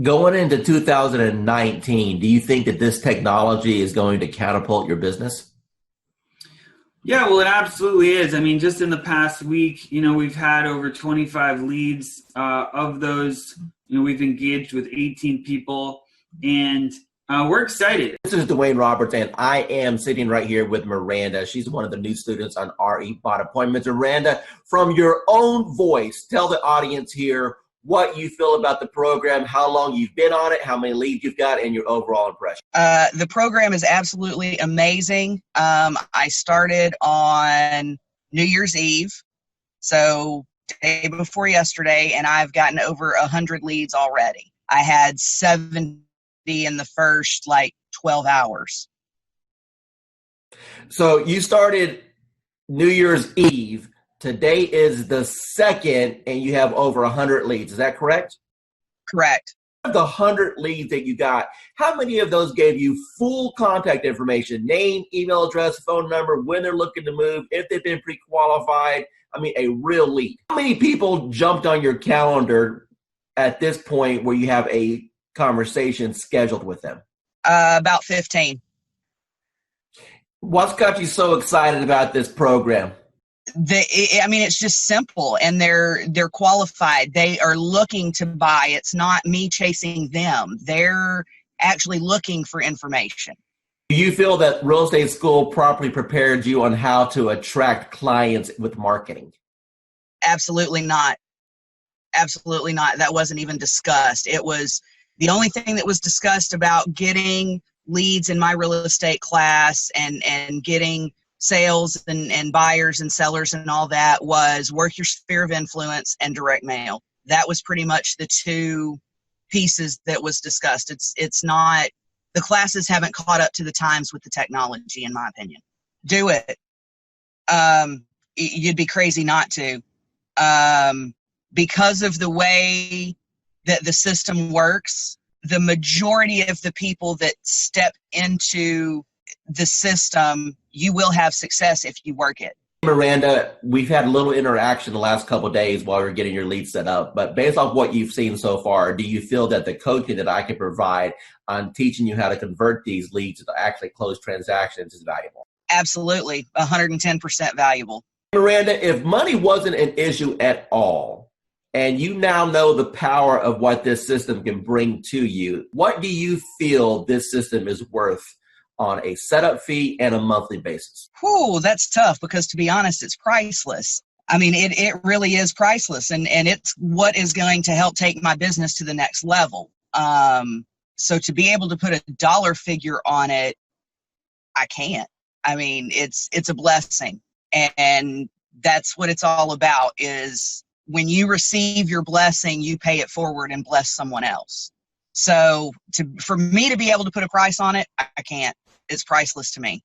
Going into 2019, do you think that this technology is going to catapult your business? Yeah, well, it absolutely is. I mean, just in the past week, we've had over 25 leads. Of those, we've engaged with 18 people, and we're excited. This is Dwayne Roberts, and I am sitting right here with Miranda. She's one of the new students on RE Bot Appointments. Miranda, from your own voice, tell the audience here what you feel about the program, how long you've been on it, how many leads you've got, and your overall impression. The program is absolutely amazing. I started on New Year's Eve, so day before yesterday, and I've gotten over 100 leads already. I had 70 in the first 12 hours. So you started New Year's Eve. Today is the 2nd, and you have over 100 leads. Is that correct? Correct. Of the 100 leads that you got, how many of those gave you full contact information, name, email address, phone number, when they're looking to move, if they've been pre-qualified? I mean, a real lead. How many people jumped on your calendar at this point where you have a conversation scheduled with them? About 15. What's got you so excited about this program? It's just simple, and they're qualified. They are looking to buy. It's not me chasing them. They're actually looking for information. Do you feel that real estate school properly prepared you on how to attract clients with marketing? Absolutely not. Absolutely not. That wasn't even discussed. It was the only thing that was discussed about getting leads in my real estate class and getting sales and buyers and sellers and all that was work your sphere of influence and direct mail. That was pretty much the two pieces that was discussed. It's not, the classes haven't caught up to the times with the technology, in my opinion. Do it. You'd be crazy not to. Because of the way that the system works, the majority of the people that step into the system, you will have success if you work it. Miranda, we've had a little interaction the last couple of days while we're getting your lead set up, but based off what you've seen so far, do you feel that the coaching that I can provide on teaching you how to convert these leads to actually close transactions is valuable? Absolutely, 110% valuable. Miranda, if money wasn't an issue at all, and you now know the power of what this system can bring to you, what do you feel this system is worth on a setup fee and a monthly basis? Whew, that's tough because, to be honest, it's priceless. I mean, it really is priceless, and it's what is going to help take my business to the next level. So to be able to put a dollar figure on it, I can't. I mean, it's a blessing, and that's what it's all about, is when you receive your blessing, you pay it forward and bless someone else. So for me to be able to put a price on it, I can't. It's priceless to me.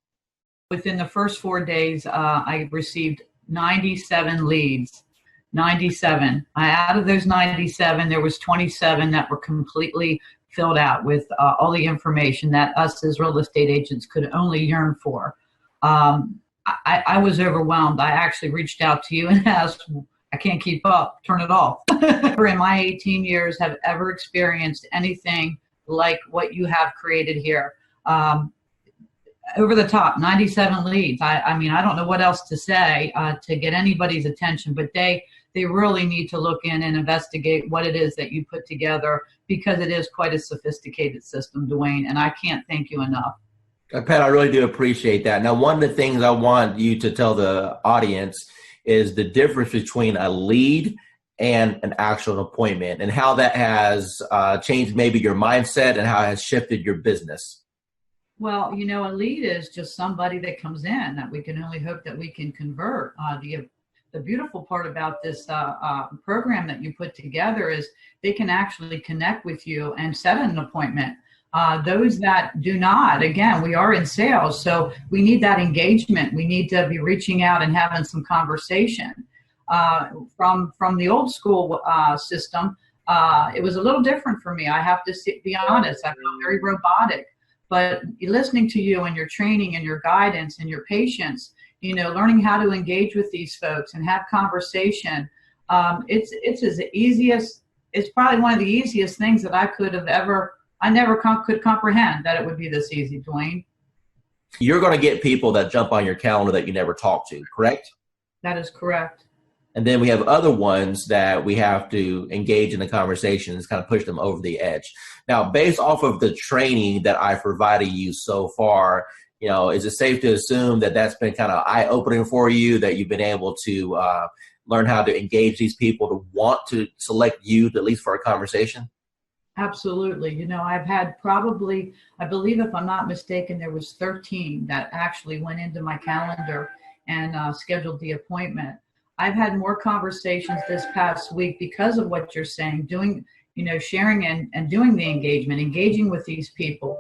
Within the first 4 days, I received 97 leads. 97. Out of those 97, there was 27 that were completely filled out with all the information that us as real estate agents could only yearn for. I was overwhelmed. I actually reached out to you and asked, I can't keep up, turn it off. In my 18 years have ever experienced anything like what you have created here. Over the top, 97 leads. I mean, I don't know what else to say to get anybody's attention, but they really need to look in and investigate what it is that you put together, because it is quite a sophisticated system, Dwayne, and I can't thank you enough. Pat, I really do appreciate that. Now, one of the things I want you to tell the audience is the difference between a lead and an actual appointment, and how that has changed maybe your mindset and how it has shifted your business. Well, you know, a lead is just somebody that comes in that we can only hope that we can convert. The beautiful part about this program that you put together is they can actually connect with you and set an appointment. Those that do not, again, we are in sales, so we need that engagement. We need to be reaching out and having some conversation. From the old school system, it was a little different for me. I have to be honest. I felt very robotic. But listening to you and your training and your guidance and your patience, you know, learning how to engage with these folks and have conversation, it's probably one of the easiest things that I could have ever. I never could comprehend that it would be this easy, Dwayne. You're going to get people that jump on your calendar that you never talk to, correct? That is correct. And then we have other ones that we have to engage in the conversations, kind of push them over the edge. Now, based off of the training that I've provided you so far, you know, is it safe to assume that that's been kind of eye-opening for you, that you've been able to learn how to engage these people to want to select you, at least for a conversation? Absolutely. You know, I've had probably, I believe if I'm not mistaken, there was 13 that actually went into my calendar and scheduled the appointment. I've had more conversations this past week because of what you're saying, doing, you know, sharing and doing the engagement, engaging with these people,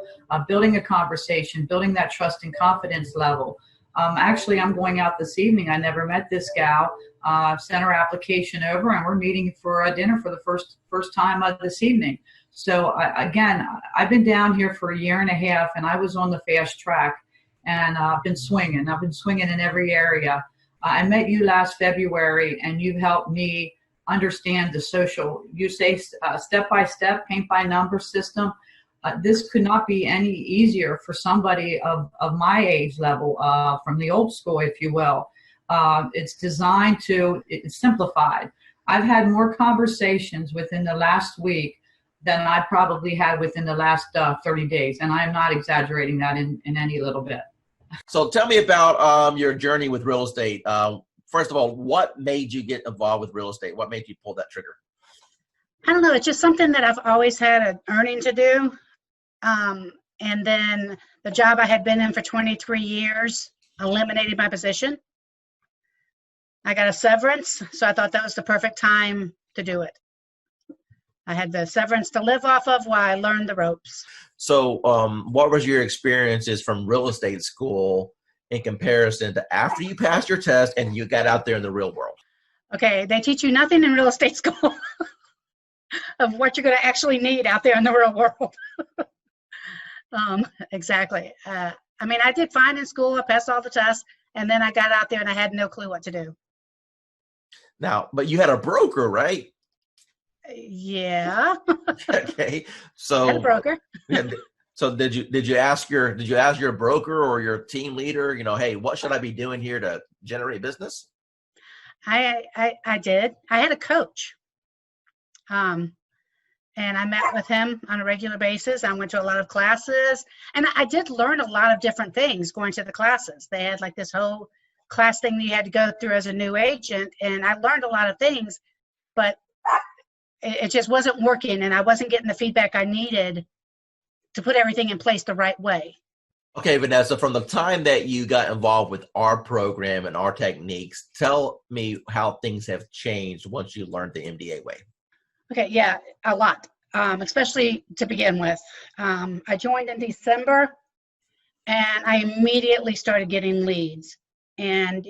building a conversation, building that trust and confidence level. Actually, I'm going out this evening. I never met this gal. Sent her application over, and we're meeting for a dinner for the first time this evening. So again, I've been down here for a year and a half, and I was on the fast track, and I've been swinging. I've been swinging in every area. I met you last February, and you've helped me understand the social, you say step-by-step, paint-by-number system. This could not be any easier for somebody of my age level, from the old school, if you will. It's designed to, it's simplified. I've had more conversations within the last week than I probably had within the last 30 days. And I'm not exaggerating that in any little bit. So tell me about your journey with real estate. First of all, what made you get involved with real estate? What made you pull that trigger? I don't know. It's just something that I've always had an earning to do. And then the job I had been in for 23 years eliminated my position. I got a severance, so I thought that was the perfect time to do it. I had the severance to live off of while I learned the ropes. So what was your experiences from real estate school in comparison to after you passed your test and you got out there in the real world? Okay, they teach you nothing in real estate school of what you're going to actually need out there in the real world. Exactly. I mean, I did fine in school. I passed all the tests. And then I got out there and I had no clue what to do. Now, but you had a broker, right? Yeah. Okay. So I had a broker. So did you ask your broker or your team leader, hey, what should I be doing here to generate business? I did. I had a coach. And I met with him on a regular basis. I went to a lot of classes, and I did learn a lot of different things going to the classes. They had like this whole class thing that you had to go through as a new agent, and I learned a lot of things, but it just wasn't working, and I wasn't getting the feedback I needed to put everything in place the right way. Okay, Vanessa, from the time that you got involved with our program and our techniques, tell me how things have changed once you learned the MDA way. Okay, yeah, a lot, especially to begin with. I joined in December, and I immediately started getting leads. And,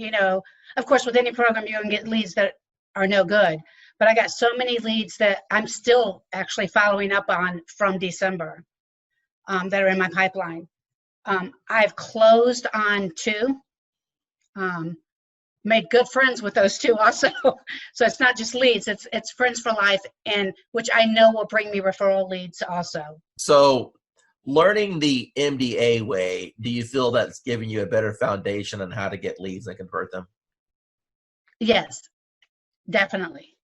of course, with any program, you can get leads that are no good. But I got so many leads that I'm still actually following up on from December that are in my pipeline. I've closed on 2. Made good friends with those 2 also. So it's not just leads, it's friends for life, and which I know will bring me referral leads also. So learning the MDA way, do you feel that's giving you a better foundation on how to get leads and convert them? Yes, definitely.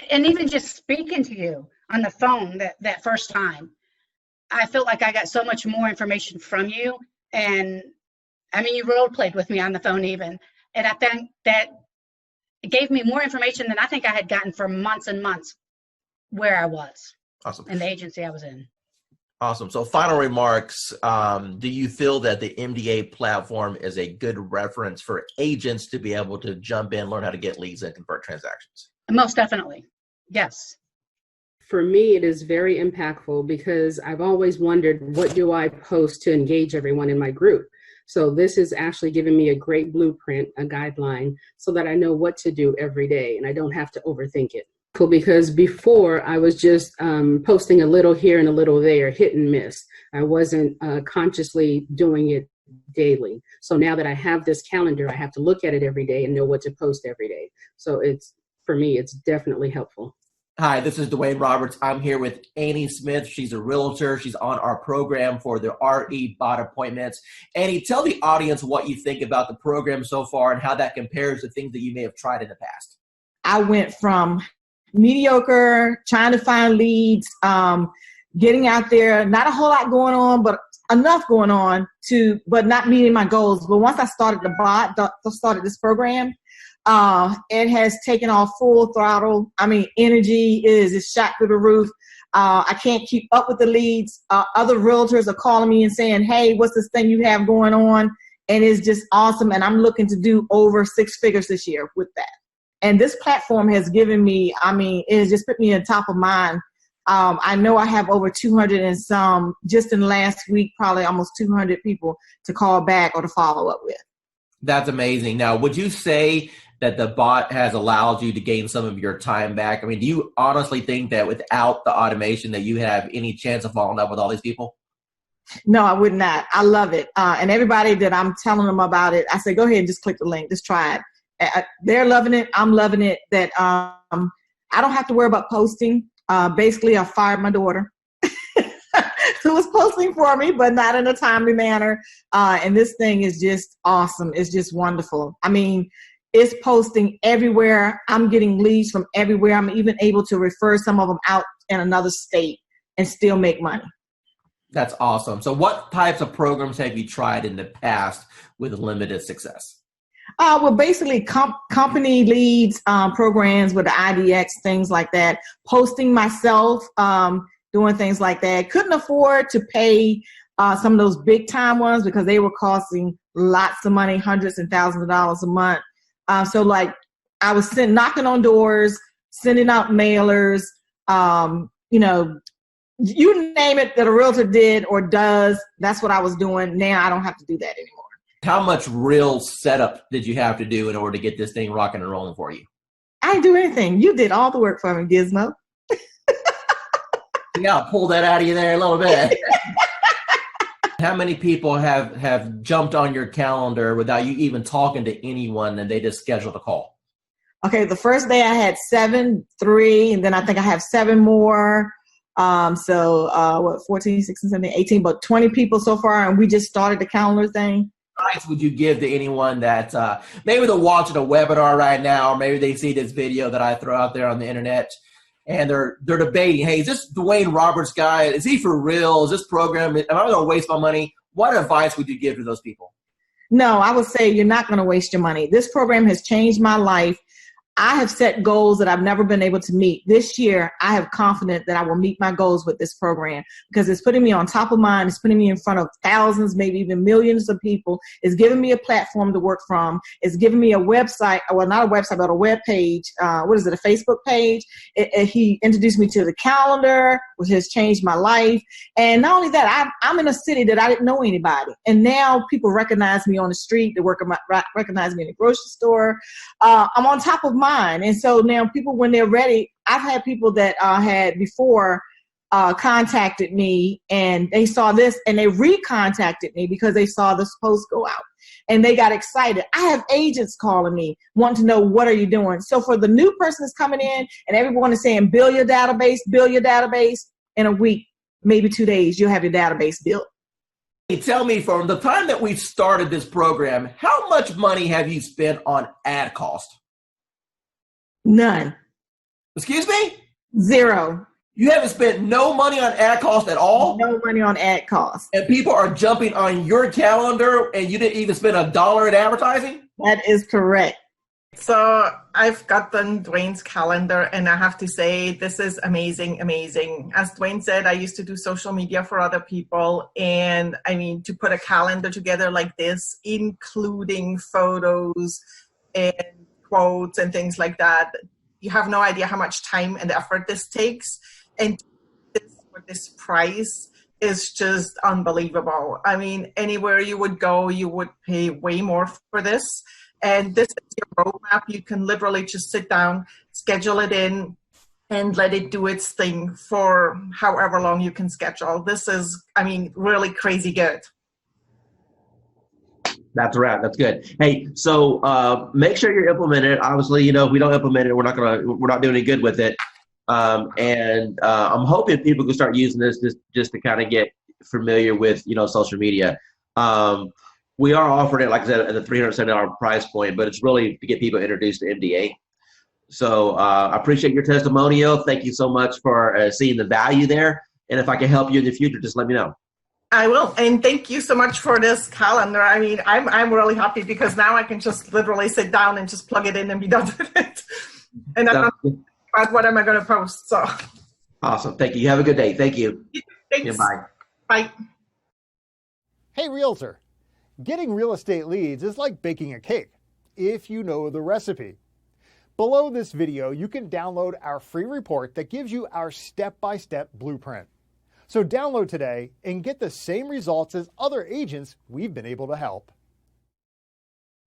And even just speaking to you on the phone that first time, I felt like I got so much more information from you. And I mean, you role played with me on the phone even. And I think that it gave me more information than I think I had gotten for months and months where I was. Awesome. In the agency I was in. Awesome. So final remarks, do you feel that the MDA platform is a good reference for agents to be able to jump in, learn how to get leads and convert transactions? Most definitely. Yes. For me, it is very impactful because I've always wondered, what do I post to engage everyone in my group? So this is actually giving me a great blueprint, a guideline, so that I know what to do every day and I don't have to overthink it. Cool, because before I was just posting a little here and a little there, hit and miss. I wasn't consciously doing it daily. So now that I have this calendar, I have to look at it every day and know what to post every day. So for me, it's definitely helpful. Hi, this is Dwayne Roberts. I'm here with Annie Smith. She's a realtor. She's on our program for the RE bot appointments. Annie, tell the audience what you think about the program so far and how that compares to things that you may have tried in the past. I went from mediocre, trying to find leads, getting out there, not a whole lot going on, but enough going on but not meeting my goals. But once I started started this program, it has taken off full throttle. I mean, energy is shot through the roof. I can't keep up with the leads. Other realtors are calling me and saying, hey, what's this thing you have going on? And it's just awesome. And I'm looking to do over 6 figures this year with that. And this platform has given me, it has just put me on top of mind. I know I have over 200 and some, just in the last week, probably almost 200 people to call back or to follow up with. That's amazing. Now, would you say that the bot has allowed you to gain some of your time back? I mean, do you honestly think that without the automation that you have any chance of following up with all these people? No, I would not. I love it. And everybody that I'm telling them about it, I say, go ahead and just click the link. Just try it. They're loving it. I'm loving it. That I don't have to worry about posting. Basically, I fired my daughter who was posting for me, but not in a timely manner. And this thing is just awesome. It's just wonderful. I mean, it's posting everywhere. I'm getting leads from everywhere. I'm even able to refer some of them out in another state and still make money. That's awesome. So what types of programs have you tried in the past with limited success? Well, basically company leads, programs with the IDX, things like that. Posting myself, doing things like that. Couldn't afford to pay some of those big time ones because they were costing lots of money, hundreds and thousands of dollars a month. So like I was knocking on doors, sending out mailers, you name it that a realtor did or does, that's what I was doing. Now I don't have to do that anymore. How much real setup did you have to do in order to get this thing rocking and rolling for you? I didn't do anything. You did all the work for me, Gizmo. Yeah, I'll pull that out of you there a little bit. How many people have jumped on your calendar without you even talking to anyone and they just scheduled a call? Okay, the first day I had 7, 3, and then I think I have 7 more. 14, 16, 17, 18, but 20 people so far, and we just started the calendar thing. What advice would you give to anyone that maybe they're watching a webinar right now, or maybe they see this video that I throw out there on the internet, and they're debating, hey, is this Dwayne Roberts guy, is he for real? Is this program, am I going to waste my money? What advice would you give to those people? No, I would say you're not going to waste your money. This program has changed my life. I have set goals that I've never been able to meet. This year, I have confidence that I will meet my goals with this program because it's putting me on top of mind. It's putting me in front of thousands, maybe even millions of people. It's giving me a platform to work from. It's giving me a website, well, not a website, but a web page. A Facebook page. He introduced me to the calendar, which has changed my life. And not only that, I'm in a city that I didn't know anybody. And now people recognize me on the street. They recognize me in the grocery store. I'm on top of mind. And so now people, when they're ready, I've had people that had before contacted me and they saw this and they recontacted me because they saw this post go out and they got excited. I have agents calling me wanting to know, what are you doing? So for the new person that's coming in and everyone is saying, build your database in a week, maybe 2 days, you'll have your database built. Tell me, from the time that we started this program, how much money have you spent on ad cost? None. Excuse me? 0. You haven't spent no money on ad cost at all? No money on ad cost. And people are jumping on your calendar and you didn't even spend $1 in advertising? That is correct. So I've gotten Dwayne's calendar and I have to say, this is amazing, amazing. As Dwayne said, I used to do social media for other people. And I mean, to put a calendar together like this, including photos and quotes and things like that, you have no idea how much time and effort this takes. And this price is just unbelievable. I mean, anywhere you would go, you would pay way more for this. And this is your roadmap. You can literally just sit down, schedule it in, and let it do its thing for however long you can schedule. This is, I mean, really crazy good. That's a wrap. That's good. Hey, so make sure you're implementing it. Obviously, if we don't implement it, we're not doing any good with it. And I'm hoping people can start using this just to kind of get familiar with social media. We are offering it, like I said, at the $370 price point, but it's really to get people introduced to MDA. So I appreciate your testimonial. Thank you so much for seeing the value there. And if I can help you in the future, just let me know. I will, and thank you so much for this calendar. I mean, I'm really happy because now I can just literally sit down and just plug it in and be done with it. And I'm not about what am I going to post. So awesome, thank you. You have a good day. Thank you. Thanks. Yeah, bye. Bye. Hey, Realtor. Getting real estate leads is like baking a cake, if you know the recipe. Below this video, you can download our free report that gives you our step-by-step blueprint. So download today and get the same results as other agents we've been able to help.